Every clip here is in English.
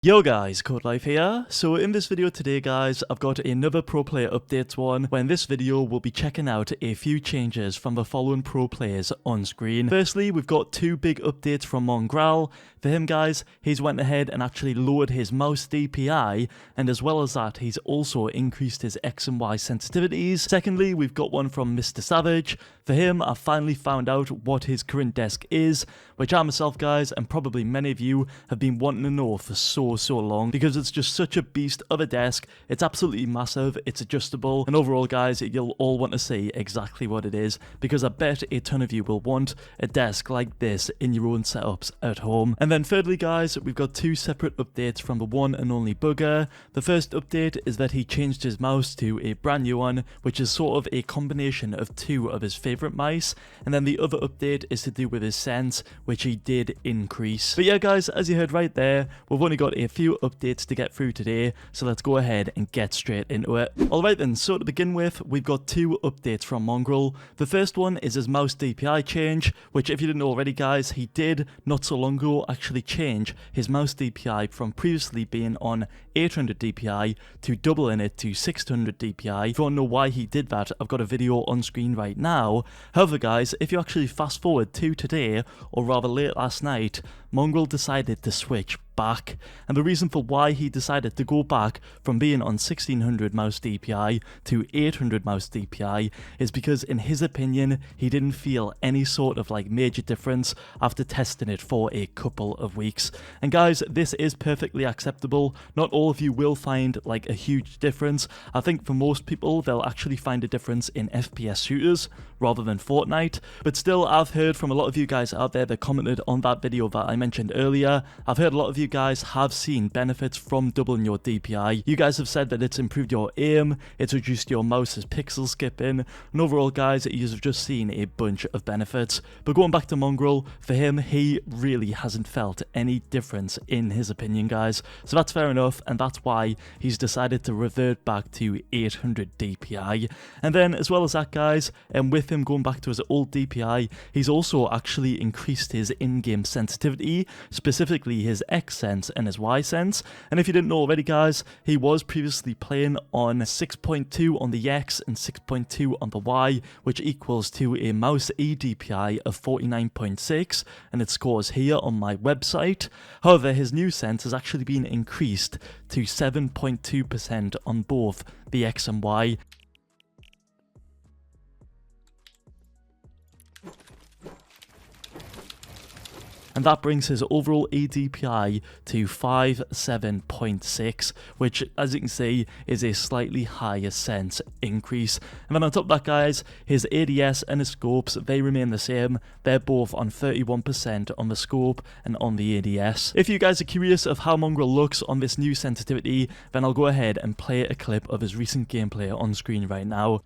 Yo guys, Codelife here. So in this video today guys, I've got another pro player updates one, where in this video we'll be checking out a few changes from the following pro players on screen. Firstly, we've got two big updates from Mongraal. For him guys, he's went ahead and actually lowered his Mouse DPI, and as well as that, he's also increased his X and Y sensitivities. Secondly, we've got one from MrSavage. For him, I finally found out what his current desk is, which I myself guys, and probably many of you, have been wanting to know for so long, because it's just such a beast of a desk. It's absolutely massive, it's adjustable, and overall guys, you'll all want to see exactly what it is, because I bet a ton of you will want a desk like this in your own setups at home. And then thirdly guys, we've got two separate updates from the one and only Bugha. The first update is that he changed his mouse to a brand new one, which is sort of a combination of two of his favourite mice, and then the other update is to do with his Sens, which he did increase. But yeah guys, as you heard right there, we've only got a few updates to get through today, so let's go ahead and get straight into it. Alright then, so to begin with, we've got two updates from Mongraal. The first one is his Mouse DPI change, which if you didn't know already guys, he did not so long ago actually change his Mouse DPI from previously being on 800 DPI to doubling it to 600 DPI. If you want to know why he did that, I've got a video on screen right now. However guys, if you actually fast forward to today, or rather late last night, Mongraal decided to switch back, and the reason for why he decided to go back from being on 1600 Mouse DPI to 800 Mouse DPI is because in his opinion he didn't feel any sort of like major difference after testing it for a couple of weeks. And guys, this is perfectly acceptable. Not all of you will find like a huge difference. I think for most people they'll actually find a difference in FPS shooters rather than Fortnite, but still I've heard from a lot of you guys out there that commented on that video that I mentioned earlier. I've heard a lot of you guys have seen benefits from doubling your DPI. You guys have said that it's improved your aim, it's reduced your mouse's pixel skipping, and overall guys, you have just seen a bunch of benefits. But going back to Mongraal, for him, he really hasn't felt any difference in his opinion guys, so that's fair enough, and that's why he's decided to revert back to 800 DPI. And then as well as that guys, and with him going back to his old DPI, he's also actually increased his in-game sensitivity, specifically his X sense and his Y sense. And if you didn't know already guys, he was previously playing on 6.2 on the X and 6.2 on the Y, which equals to a mouse eDPI of 49.6, and it scores here on my website. However, his new sense has actually been increased to 7.2% on both the X and Y. And that brings his overall eDPI to 57.6, which as you can see is a slightly higher sense increase. And then on top of that guys, his ADS and his scopes, they remain the same. They're both on 31% on the scope and on the ADS. If you guys are curious of how Mongraal looks on this new sensitivity, then I'll go ahead and play a clip of his recent gameplay on screen right now.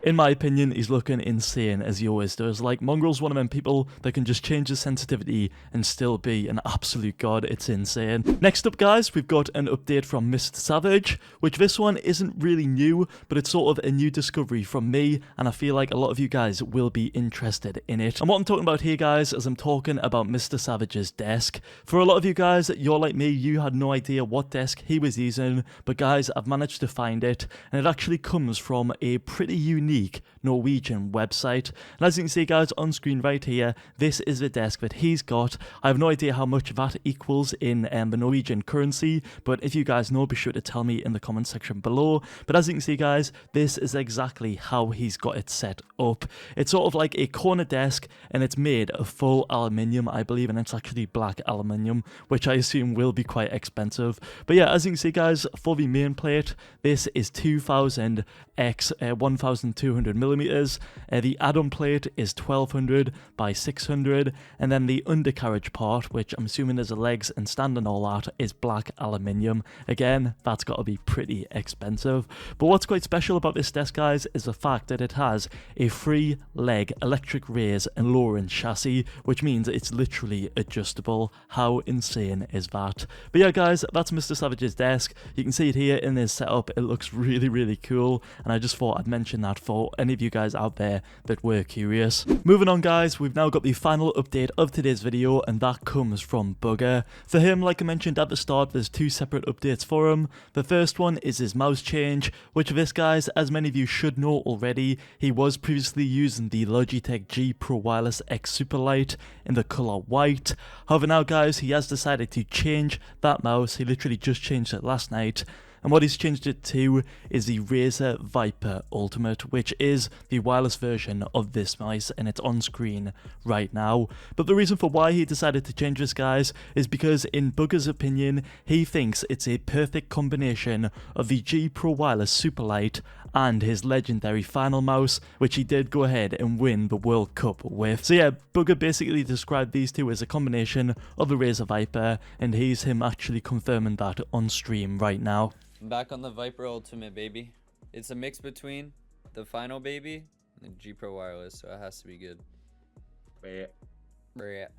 In my opinion, he's looking insane as he always does. Like, Mongraal's one of them people that can just change his sensitivity and still be an absolute god. It's insane. Next up guys, we've got an update from MrSavage, which this one isn't really new, but it's sort of a new discovery from me, and I feel like a lot of you guys will be interested in it. And what I'm talking about here guys is I'm talking about MrSavage's desk. For a lot of you guys, you're like me, you had no idea what desk he was using, but guys, I've managed to find it, and it actually comes from a pretty unique Norwegian website. And as you can see guys on screen right here, this is the desk that he's got. I have no idea how much that equals in the Norwegian currency, but if you guys know, be sure to tell me in the comment section below. But as you can see guys, this is exactly how he's got it set up. It's sort of like a corner desk, and it's made of full aluminium I believe, and it's actually black aluminium, which I assume will be quite expensive. But yeah, as you can see guys, for the main plate, this is 2000 x 1200 200mm. The add-on plate is 1200 by 600, and then the undercarriage part, which I'm assuming is the legs and stand and all that, is black aluminium. Again, that's got to be pretty expensive. But what's quite special about this desk, guys, is the fact that it has a 3-leg electric raise and lowering chassis, which means it's literally adjustable. How insane is that? But yeah, guys, that's MrSavage's desk. You can see it here in this setup. It looks really, really cool, and I just thought I'd mention that for any of you guys out there that were curious. Moving on, guys, we've now got the final update of today's video, and that comes from Bugha. For him, like I mentioned at the start, there's 2 separate updates for him. The first one is his mouse change, which this, guys, as many of you should know already, he was previously using the Logitech G Pro Wireless X Superlight in the colour white. However, now, guys, he has decided to change that mouse. He literally just changed it last night. And what he's changed it to is the Razer Viper Ultimate, which is the wireless version of this mouse, and it's on screen right now. But the reason for why he decided to change this, guys, is because in Bugha's opinion, he thinks it's a perfect combination of the G Pro Wireless Superlight and his legendary final mouse, which he did go ahead and win the World Cup with. So yeah, Bugha basically described these two as a combination of the Razer Viper, and he's him actually confirming that on stream right now. I'm back on the Viper Ultimate, baby. It's a mix between the final baby and the G Pro Wireless, so it has to be good.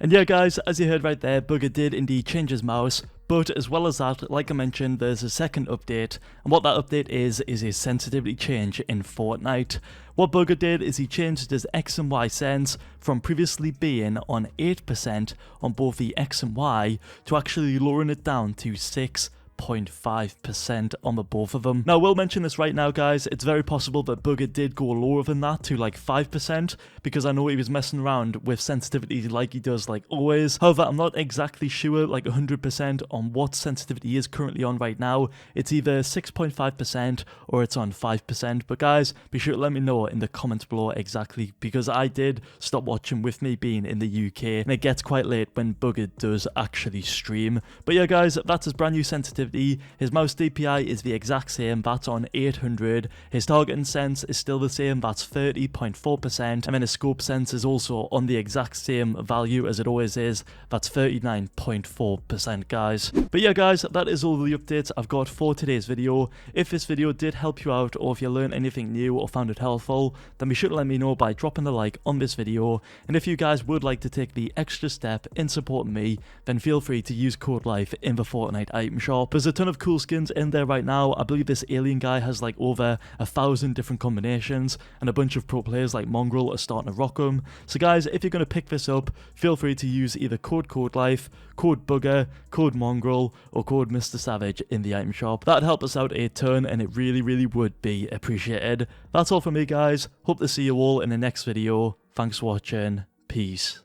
And yeah, guys, as you heard right there, Bugha did indeed change his mouse. But as well as that, like I mentioned, there's a second update, and what that update is a sensitivity change in Fortnite. What Bugha did is he changed his X and Y Sens from previously being on 8% on both the X and Y to actually lowering it down to 6.5% on the both of them. Now, I will mention this right now, guys, it's very possible that Bugha did go lower than that to like 5%, because I know he was messing around with sensitivity like he does like always. However, I'm not exactly sure like 100% on what sensitivity is currently on right now. It's either 6.5% or it's on 5%, but guys, be sure to let me know in the comments below exactly, because I did stop watching with me being in the UK, and it gets quite late when Bugha does actually stream. But yeah, guys, that's his brand new sensitivity. His mouse DPI is the exact same, that's on 800. His targeting sense is still the same, that's 30.4%. And then his scope sense is also on the exact same value as it always is, that's 39.4%, guys. But yeah, guys, that is all the updates I've got for today's video. If this video did help you out, or if you learned anything new or found it helpful, then be sure to let me know by dropping a like on this video. And if you guys would like to take the extra step in supporting me, then feel free to use Codelife in the Fortnite item shop. There's a ton of cool skins in there right now. I believe this alien guy has like over 1,000 different combinations, and a bunch of pro players like Mongraal are starting to rock them. So guys, if you're going to pick this up, feel free to use either code Codelife, code Bugha, code Mongraal, or code MrSavage in the item shop. That'd help us out a ton, and it really, really would be appreciated. That's all from me, guys. Hope to see you all in the next video. Thanks for watching. Peace.